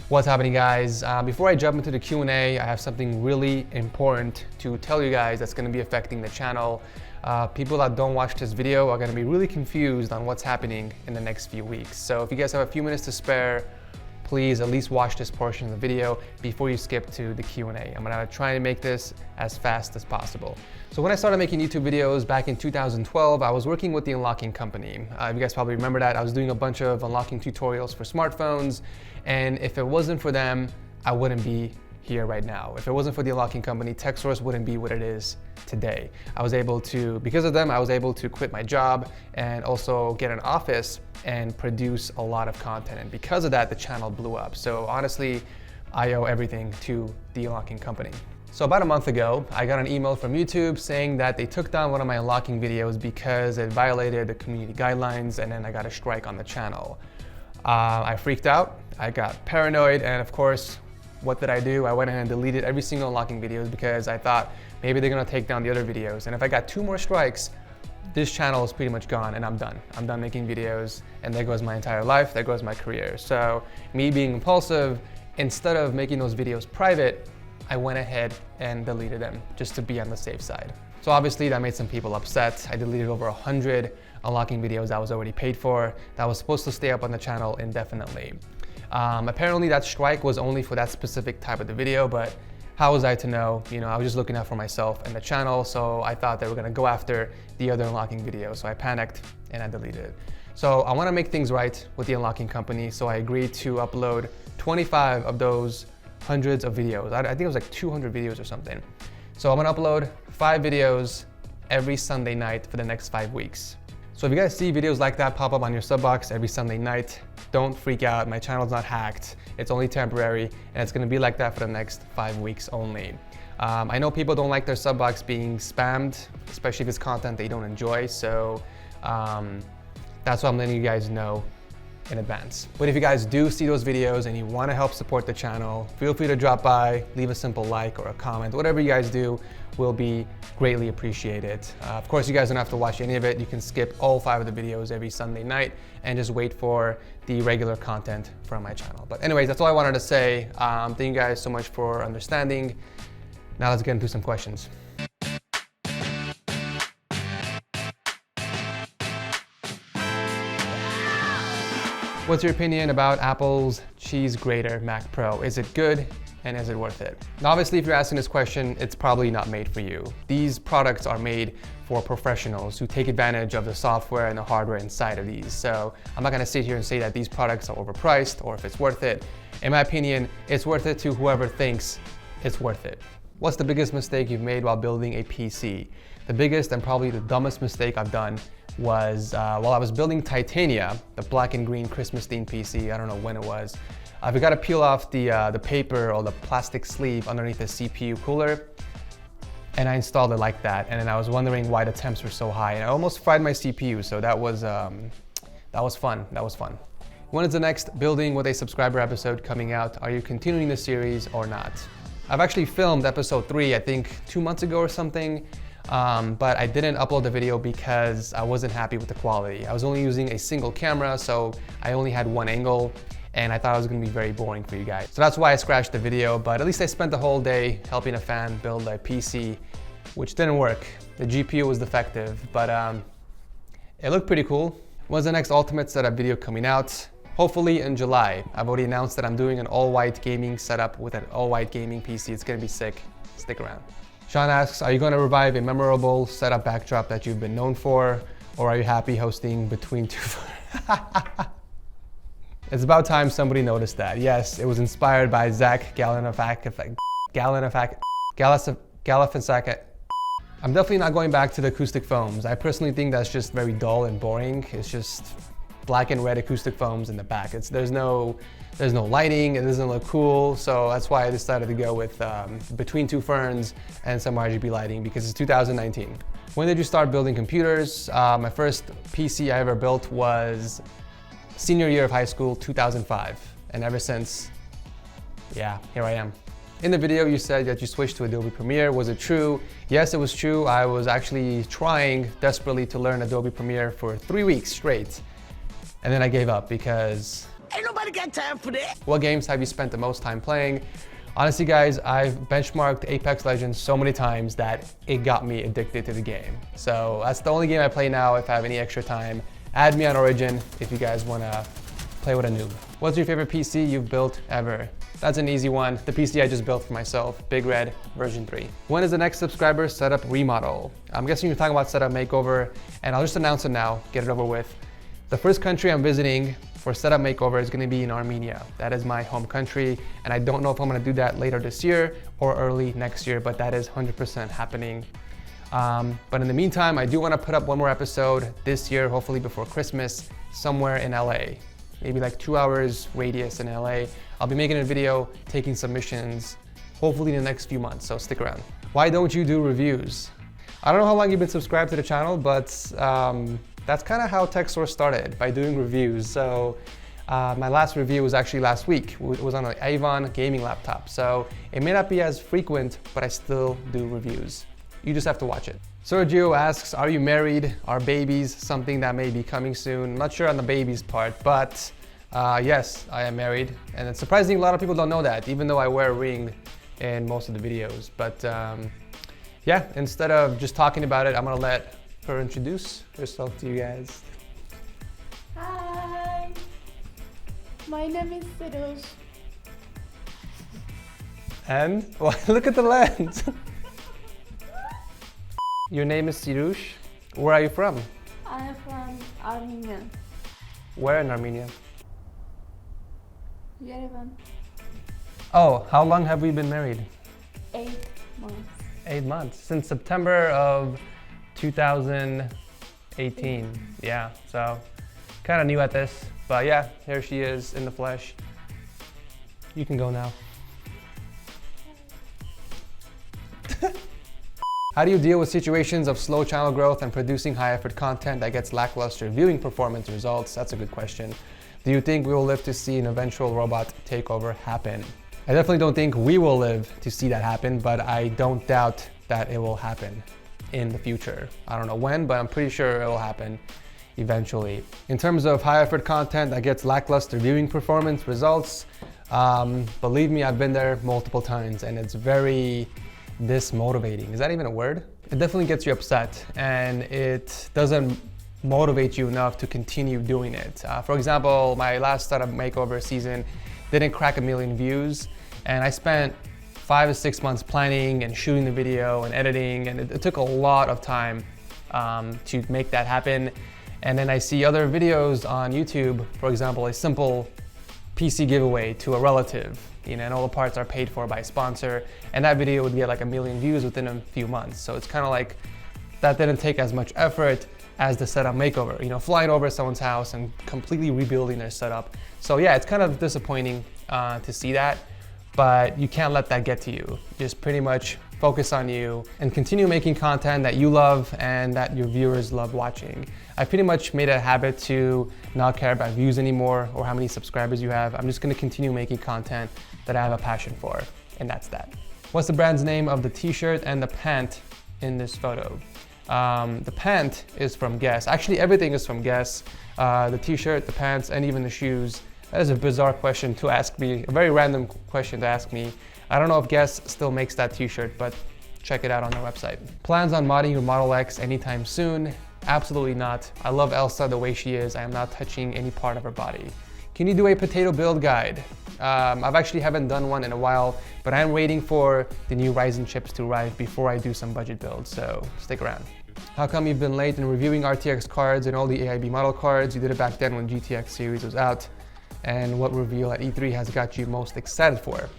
What's happening, guys? Before I jump into the Q&A, I have something really important to tell you guys that's going to be affecting the channel. People that don't watch this video are going to be really confused on what's happening in the next few weeks. So if you guys have a few minutes to spare, please at least watch this portion of the video before you skip to the Q&A. I'm gonna try and make this as fast as possible. So when I started making YouTube videos back in 2012, I was working with the unlocking company. You guys probably remember that. I was doing a bunch of unlocking tutorials for smartphones, and if it wasn't for them, I wouldn't be here right now. If it wasn't for the unlocking company, TechSource wouldn't be what it is today. Because of them, I was able to quit my job and also get an office and produce a lot of content. And because of that, the channel blew up. So honestly, I owe everything to the unlocking company. So about a month ago, I got an email from YouTube saying that they took down one of my unlocking videos because it violated the community guidelines, and then I got a strike on the channel. I freaked out, I got paranoid, and of course, what did I do? I went ahead and deleted every single unlocking videos because I thought maybe they're gonna take down the other videos. And if I got 2 more strikes, this channel is pretty much gone and I'm done. I'm done making videos, and there goes my entire life, there goes my career. So me being impulsive, instead of making those videos private, I went ahead and deleted them just to be on the safe side. So obviously that made some people upset. I deleted over 100 unlocking videos I was already paid for that was supposed to stay up on the channel indefinitely. Apparently that strike was only for that specific type of the video, but how was I to know? You know, I was just looking out for myself and the channel, so I thought they were gonna go after the other unlocking videos. So I panicked and I deleted it. So I wanna make things right with the unlocking company, so I agreed to upload 25 of those hundreds of videos. I think it was like 200 videos or something. So I'm gonna upload 5 videos every Sunday night for the next 5 weeks. So if you guys see videos like that pop up on your sub box every Sunday night, don't freak out. My channel's not hacked. It's only temporary, and it's gonna be like that for the next 5 weeks only. I know people don't like their sub box being spammed, especially if it's content they don't enjoy. So that's why I'm letting you guys know in advance. But if you guys do see those videos and you want to help support the channel, feel free to drop by, leave a simple like or a comment. Whatever you guys do will be greatly appreciated. Of course, you guys don't have to watch any of it. You can skip all 5 of the videos every Sunday night and just wait for the regular content from my channel. But anyways, that's all I wanted to say. Thank you guys so much for understanding. Now let's get into some questions. What's your opinion about Apple's cheese grater Mac Pro? Is it good, and is it worth it? Now, obviously, if you're asking this question, it's probably not made for you. These products are made for professionals who take advantage of the software and the hardware inside of these. So I'm not gonna sit here and say that these products are overpriced or if it's worth it. In my opinion, it's worth it to whoever thinks it's worth it. What's the biggest mistake you've made while building a PC? The biggest and probably the dumbest mistake I've done was while I was building Titania, the black and green Christmas themed PC. I don't know when it was. I forgot to peel off the paper or the plastic sleeve underneath the CPU cooler, and I installed it like that. And then I was wondering why the temps were so high, and I almost fried my CPU. So that was fun. That was fun. When is the next Building with a Subscriber episode coming out? Are you continuing the series or not? I've actually filmed episode 3, I think 2 months ago or something. But I didn't upload the video because I wasn't happy with the quality. I was only using a single camera, so I only had one angle, and I thought it was gonna be very boring for you guys. So that's why I scratched the video, but at least I spent the whole day helping a fan build a PC, which didn't work. The GPU was defective, but it looked pretty cool. When's the next Ultimate Setup video coming out? Hopefully in July. I've already announced that I'm doing an all-white gaming setup with an all-white gaming PC. It's gonna be sick. Stick around. Sean asks, are you going to revive a memorable setup backdrop that you've been known for, or are you happy hosting Between Two? It's about time somebody noticed that. Yes, it was inspired by Zach Galifianakis. I'm definitely not going back to the acoustic foams. I personally think that's just very dull and boring. It's just black and red acoustic foams in the back. There's no lighting, it doesn't look cool, so that's why I decided to go with Between Two Ferns and some RGB lighting, because it's 2019. When did you start building computers? My first PC I ever built was senior year of high school, 2005, and ever since, yeah, here I am. In the video, you said that you switched to Adobe Premiere. Was it true? Yes, it was true. I was actually trying desperately to learn Adobe Premiere for 3 weeks straight. And then I gave up because ain't nobody Nobody got time for that. What games have you spent the most time playing? Honestly, guys, I've benchmarked Apex Legends so many times that it got me addicted to the game. So that's the only game I play now if I have any extra time. Add me on Origin if you guys want to play with a noob. What's your favorite PC you've built ever? That's an easy one. The PC I just built for myself, Big Red version 3. When is the next subscriber setup remodel? I'm guessing you're talking about setup makeover, and I'll just announce it now, get it over with. The first country I'm visiting for setup makeover is gonna be in Armenia. That is my home country, and I don't know if I'm gonna do that later this year or early next year, but that is 100% happening. But in the meantime, I do wanna put up one more episode this year, hopefully before Christmas, somewhere in LA. Maybe like 2 hours radius in LA. I'll be making a video, taking submissions, hopefully in the next few months, so stick around. Why don't you do reviews? I don't know how long you've been subscribed to the channel, but that's kind of how TechSource started, by doing reviews. So my last review was actually last week. It was on an Avon gaming laptop. So it may not be as frequent, but I still do reviews. You just have to watch it. Sergio asks, are you married? Are babies something that may be coming soon? I'm not sure on the babies part, but yes, I am married. And it's surprising a lot of people don't know that, even though I wear a ring in most of the videos. But yeah, instead of just talking about it, I'm gonna let her introduce herself to you guys. Hi, my name is Sirush. And well, look at the lens. Your name is Sirush. Where are you from? I am from Armenia. Where in Armenia? Yerevan. Oh, how long have we been married? 8 months. 8 months. Since September of 2018. Yeah, so kind of new at this. But yeah, here she is in the flesh. You can go now. How do you deal with situations of slow channel growth and producing high effort content that gets lackluster viewing performance results? That's a good question. Do you think we will live to see an eventual robot takeover happen? I definitely don't think we will live to see that happen, but I don't doubt that it will happen in the future. I don't know when, but I'm pretty sure it will happen eventually. In terms of high effort content that gets lackluster viewing performance results, believe me, I've been there multiple times and it's very dismotivating. Is that even a word? It definitely gets you upset and it doesn't motivate you enough to continue doing it. For example, my last startup makeover season didn't crack 1 million views, and I spent 5 to 6 months planning and shooting the video and editing, and it took a lot of time to make that happen. And then I see other videos on YouTube, for example, a simple PC giveaway to a relative, you know, and all the parts are paid for by a sponsor, and that video would get like 1 million views within a few months. So it's kind of like that didn't take as much effort as the setup makeover, you know, flying over someone's house and completely rebuilding their setup. So yeah, it's kind of disappointing to see that, but you can't let that get to you. Just pretty much focus on you and continue making content that you love and that your viewers love watching. I pretty much made it a habit to not care about views anymore or how many subscribers you have. I'm just gonna continue making content that I have a passion for, and that's that. What's the brand's name of the t-shirt and the pant in this photo? The pant is from Guess. Actually, everything is from Guess. The t-shirt, the pants, and even the shoes. That is a bizarre question to ask me, a very random question to ask me. I don't know if Guess still makes that t-shirt, but check it out on their website. Plans on modding your Model X anytime soon? Absolutely not. I love Elsa the way she is. I am not touching any part of her body. Can you do a potato build guide? I've actually haven't done one in a while, but I'm waiting for the new Ryzen chips to arrive before I do some budget builds, so stick around. How come you've been late in reviewing RTX cards and all the AIB model cards? You did it back then when GTX series was out. And what reveal at E3 has got you most excited for?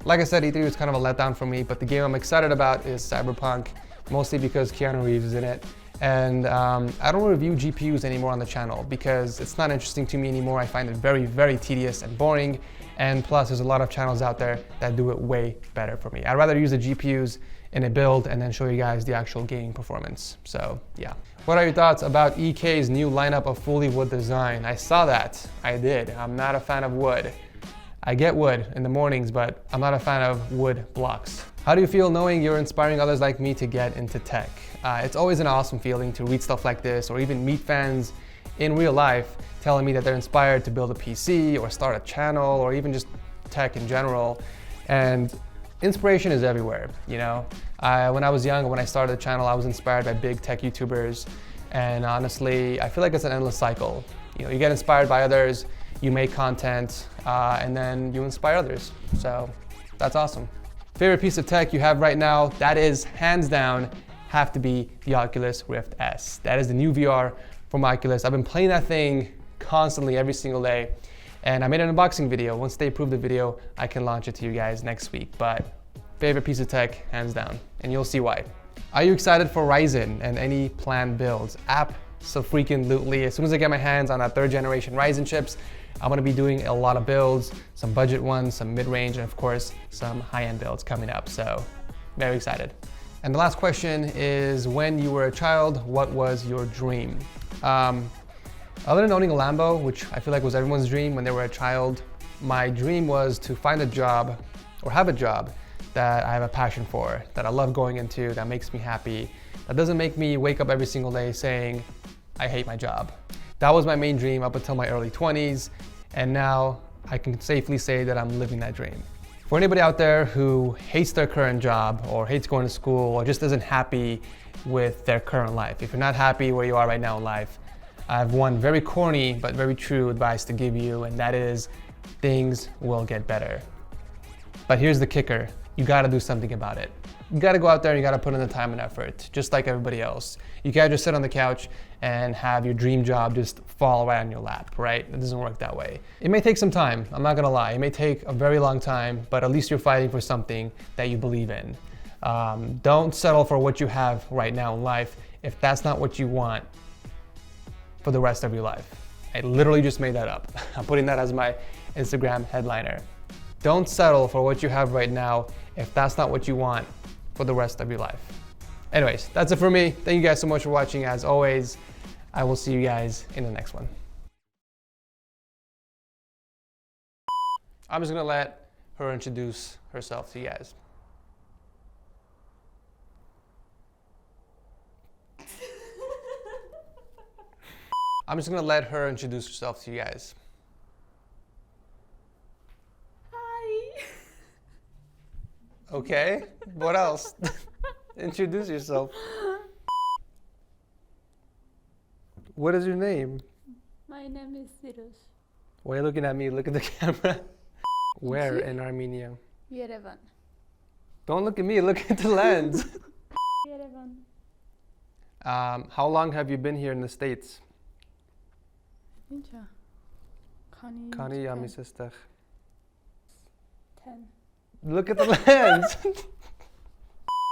Like I said, E3 was kind of a letdown for me, but the game I'm excited about is Cyberpunk, mostly because Keanu Reeves is in it. And I don't review GPUs anymore on the channel because it's not interesting to me anymore. I find it very, very tedious and boring. And plus, there's a lot of channels out there that do it way better for me. I'd rather use the GPUs in a build and then show you guys the actual gaming performance. So yeah. What are your thoughts about EK's new lineup of fully wood design? I saw that, I did. I'm not a fan of wood. I get wood in the mornings, but I'm not a fan of wood blocks. How do you feel knowing you're inspiring others like me to get into tech? It's always an awesome feeling to read stuff like this or even meet fans in real life telling me that they're inspired to build a PC or start a channel or even just tech in general. And inspiration is everywhere, you know? When I was young, when I started the channel, I was inspired by big tech YouTubers. And honestly, I feel like it's an endless cycle. You know, you get inspired by others, you make content, and then you inspire others. So that's awesome. Favorite piece of tech you have right now, that is hands down, have to be the Oculus Rift S. That is the new VR from Oculus. I've been playing that thing constantly every single day. And I made an unboxing video. Once they approve the video, I can launch it to you guys next week. But favorite piece of tech, hands down, and you'll see why. Are you excited for Ryzen and any planned builds? Abso-freaking-lutely. As soon as I get my hands on that 3rd generation Ryzen chips, I'm gonna be doing a lot of builds, some budget ones, some mid-range, and of course, some high-end builds coming up. So, very excited. And the last question is, when you were a child, what was your dream? Other than owning a Lambo, which I feel like was everyone's dream when they were a child, my dream was to find a job or have a job that I have a passion for, that I love going into, that makes me happy, that doesn't make me wake up every single day saying, I hate my job. That was my main dream up until my early 20s, and now I can safely say that I'm living that dream. For anybody out there who hates their current job or hates going to school or just isn't happy with their current life, if you're not happy where you are right now in life, I have one very corny but very true advice to give you, and that is, things will get better. But here's the kicker. You gotta do something about it. You gotta go out there and you gotta put in the time and effort, just like everybody else. You can't just sit on the couch and have your dream job just fall right on your lap, right? It doesn't work that way. It may take some time, I'm not gonna lie. It may take a very long time, but at least you're fighting for something that you believe in. Don't settle for what you have right now in life if that's not what you want for the rest of your life. I literally just made that up. I'm putting that as my Instagram headliner. Don't settle for what you have right now if that's not what you want for the rest of your life. Anyways, that's it for me. Thank you guys so much for watching. As always, I will see you guys in the next one. I'm just gonna let her introduce herself to you guys. I'm just gonna let her introduce herself to you guys. Hi. Okay, what else? Introduce yourself. What is your name? My name is Sirus. Why are you looking at me? Look at the camera. Where in Armenia? Yerevan. Don't look at me, look at the lens. Yerevan. How long have you been here in the States? Incha. Kani yamisistach. 10. Look at the lens.